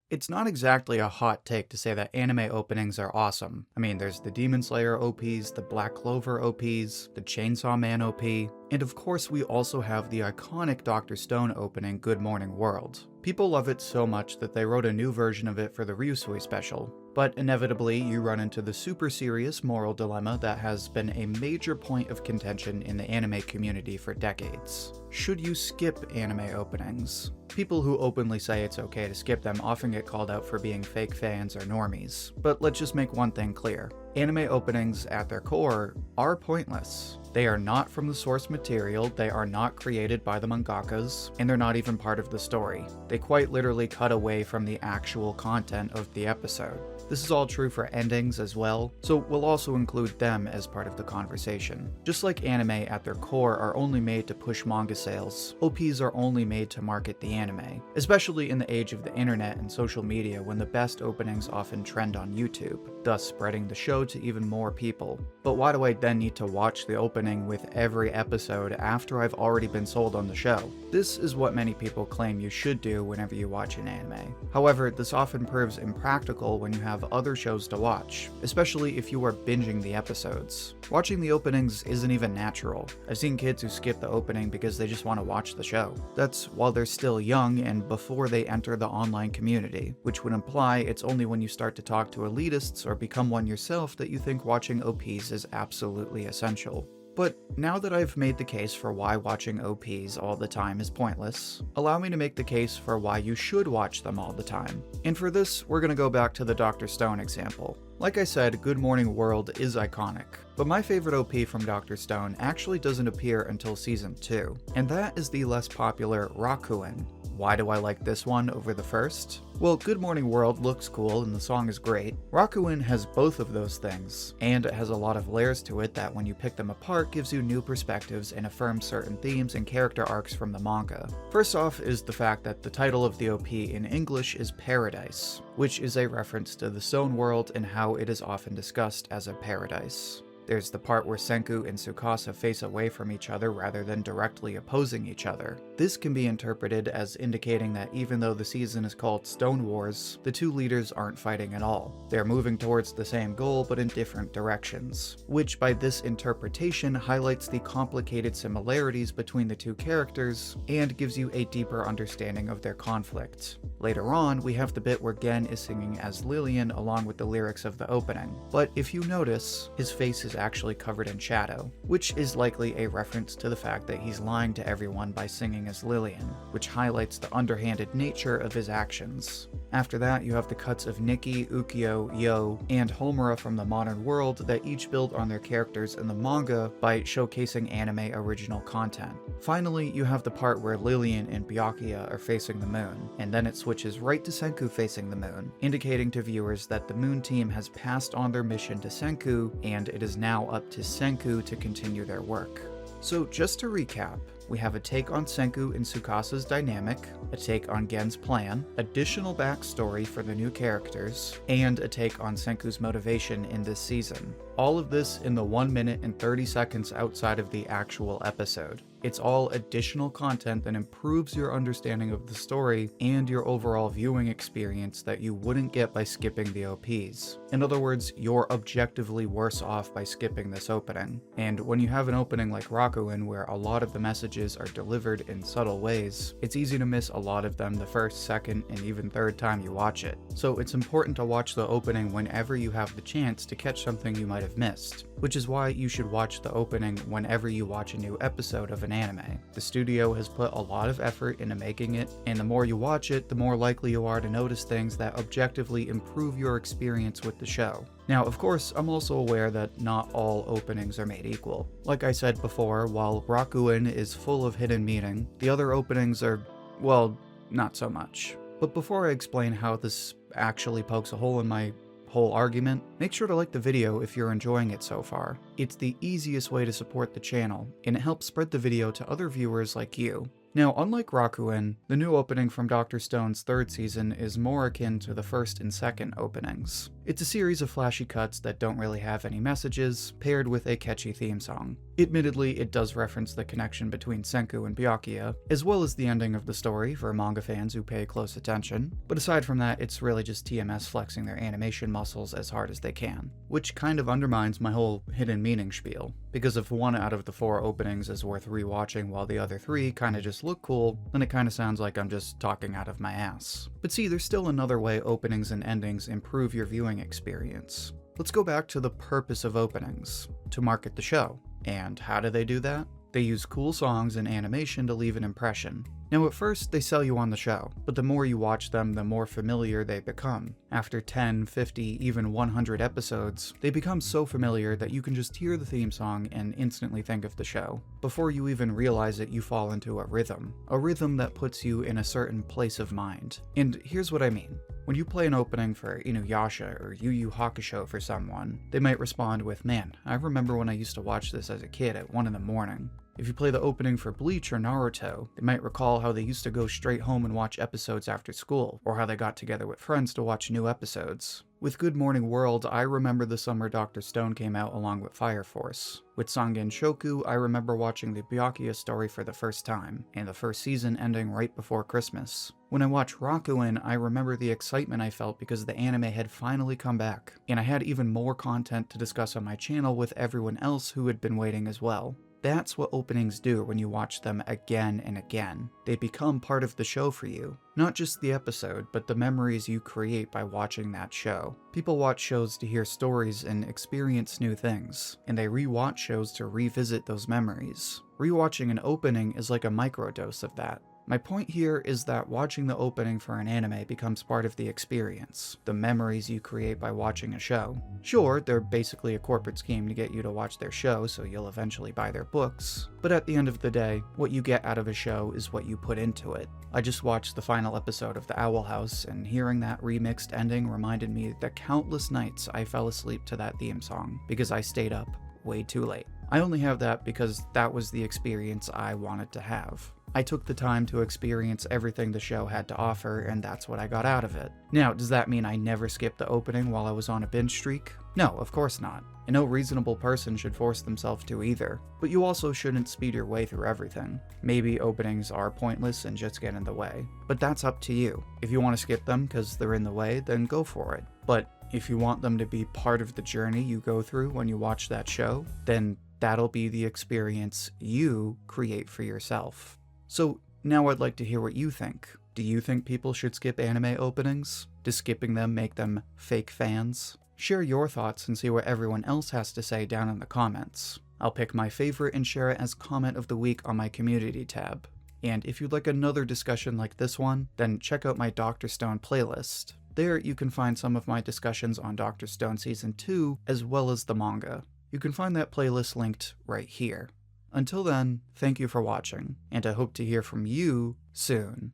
It's not exactly a hot take to say that anime openings are awesome. I mean, there's the Demon Slayer OPs, the Black Clover OPs, the Chainsaw Man OP, and of course we also have the iconic Dr. Stone opening Good Morning World. People love it so much that they wrote a new version of it for the Ryusui special. But inevitably, you run into the super serious moral dilemma that has been a major point of contention in the anime community for decades. Should you skip anime openings? People who openly say it's okay to skip them often get called out for being fake fans or normies. But let's just make one thing clear. Anime openings, at their core, are pointless. They are not from the source material, they are not created by the mangakas, and they're not even part of the story. They quite literally cut away from the actual content of the episode. This is all true for endings as well, so we'll also include them as part of the conversation. Just like anime at their core are only made to push manga sales, OPs are only made to market the anime, especially in the age of the internet and social media when the best openings often trend on YouTube, thus spreading the show to even more people. But why do I then need to watch the opening with every episode after I've already been sold on the show? This is what many people claim you should do whenever you watch an anime. However, this often proves impractical when you have other shows to watch, especially if you are binging the episodes. Watching the openings isn't even natural. I've seen kids who skip the opening because they just want to watch the show. That's while they're still young and before they enter the online community, which would imply it's only when you start to talk to elitists or become one yourself that you think watching OPs is absolutely essential. But now that I've made the case for why watching OPs all the time is pointless, allow me to make the case for why you should watch them all the time. And for this, we're gonna go back to the Dr. Stone example. Like I said, Good Morning World is iconic, but my favorite OP from Dr. Stone actually doesn't appear until season 2, and that is the less popular Rakuen. Why do I like this one over the first? Well, Good Morning World looks cool and the song is great. Rakuen has both of those things, and it has a lot of layers to it that when you pick them apart gives you new perspectives and affirms certain themes and character arcs from the manga. First off is the fact that the title of the OP in English is Paradise, which is a reference to the Stone World and how it is often discussed as a paradise. There's the part where Senku and Tsukasa face away from each other rather than directly opposing each other. This can be interpreted as indicating that even though the season is called Stone Wars, the two leaders aren't fighting at all. They're moving towards the same goal but in different directions, which by this interpretation highlights the complicated similarities between the two characters and gives you a deeper understanding of their conflict. Later on, we have the bit where Gen is singing as Lillian along with the lyrics of the opening, but if you notice, his face is actually covered in shadow, which is likely a reference to the fact that he's lying to everyone by singing as Lillian, which highlights the underhanded nature of his actions. After that, you have the cuts of Nikki, Ukyo, Yo, and Homura from the modern world that each build on their characters in the manga by showcasing anime original content. Finally, you have the part where Lillian and Byakuya are facing the moon, and then it switches right to Senku facing the moon, indicating to viewers that the moon team has passed on their mission to Senku, and it is now up to Senku to continue their work. So just to recap, we have a take on Senku and Tsukasa's dynamic, a take on Gen's plan, additional backstory for the new characters, and a take on Senku's motivation in this season. All of this in the 1 minute and 30 seconds outside of the actual episode. It's all additional content that improves your understanding of the story and your overall viewing experience that you wouldn't get by skipping the OPs. In other words, you're objectively worse off by skipping this opening. And when you have an opening like Rakuen where a lot of the messages are delivered in subtle ways, it's easy to miss a lot of them the first, second, and even third time you watch it. So it's important to watch the opening whenever you have the chance to catch something you might have missed, which is why you should watch the opening whenever you watch a new episode of an anime. The studio has put a lot of effort into making it, and the more you watch it, the more likely you are to notice things that objectively improve your experience with the show. Now, of course, I'm also aware that not all openings are made equal. Like I said before, while Rakuen is full of hidden meaning, the other openings are, well, not so much. But before I explain how this actually pokes a hole in my whole argument, make sure to like the video if you're enjoying it so far. It's the easiest way to support the channel, and it helps spread the video to other viewers like you. Now, unlike Rakuen, the new opening from Dr. Stone's third season is more akin to the first and second openings. It's a series of flashy cuts that don't really have any messages, paired with a catchy theme song. Admittedly, it does reference the connection between Senku and Byakuya, as well as the ending of the story for manga fans who pay close attention, but aside from that, it's really just TMS flexing their animation muscles as hard as they can, which kind of undermines my whole hidden meaning spiel, because if one out of the 4 openings is worth rewatching while the other 3 kinda just look cool, then it kinda sounds like I'm just talking out of my ass. But see, there's still another way openings and endings improve your viewing experience. Let's go back to the purpose of openings, to market the show. And how do they do that? They use cool songs and animation to leave an impression. Now at first, they sell you on the show, but the more you watch them, the more familiar they become. After 10, 50, even 100 episodes, they become so familiar that you can just hear the theme song and instantly think of the show. Before you even realize it, you fall into a rhythm that puts you in a certain place of mind. And here's what I mean. When you play an opening for Inuyasha or Yu Yu Hakusho for someone, they might respond with, "Man, I remember when I used to watch this as a kid at 1 in the morning." If you play the opening for Bleach or Naruto, they might recall how they used to go straight home and watch episodes after school, or how they got together with friends to watch new episodes. With Good Morning World, I remember the summer Dr. Stone came out along with Fire Force. With Sangen Shoku, I remember watching the Byakuya story for the first time, and the first season ending right before Christmas. When I watched Rakuen, I remember the excitement I felt because the anime had finally come back, and I had even more content to discuss on my channel with everyone else who had been waiting as well. That's what openings do when you watch them again and again. They become part of the show for you. Not just the episode, but the memories you create by watching that show. People watch shows to hear stories and experience new things, and they re-watch shows to revisit those memories. Rewatching an opening is like a microdose of that. My point here is that watching the opening for an anime becomes part of the experience, the memories you create by watching a show. Sure, they're basically a corporate scheme to get you to watch their show so you'll eventually buy their books, but at the end of the day, what you get out of a show is what you put into it. I just watched the final episode of The Owl House, and hearing that remixed ending reminded me that countless nights I fell asleep to that theme song because I stayed up way too late. I only have that because that was the experience I wanted to have. I took the time to experience everything the show had to offer, and that's what I got out of it. Now, does that mean I never skipped the opening while I was on a binge streak? No, of course not. And no reasonable person should force themselves to either. But you also shouldn't speed your way through everything. Maybe openings are pointless and just get in the way. But that's up to you. If you want to skip them because they're in the way, then go for it. But if you want them to be part of the journey you go through when you watch that show, then that'll be the experience you create for yourself. So now I'd like to hear what you think. Do you think people should skip anime openings? Does skipping them make them fake fans? Share your thoughts and see what everyone else has to say down in the comments. I'll pick my favorite and share it as comment of the week on my community tab. And if you'd like another discussion like this one, then check out my Dr. Stone playlist. There you can find some of my discussions on Dr. Stone Season 2, as well as the manga. You can find that playlist linked right here. Until then, thank you for watching, and I hope to hear from you soon.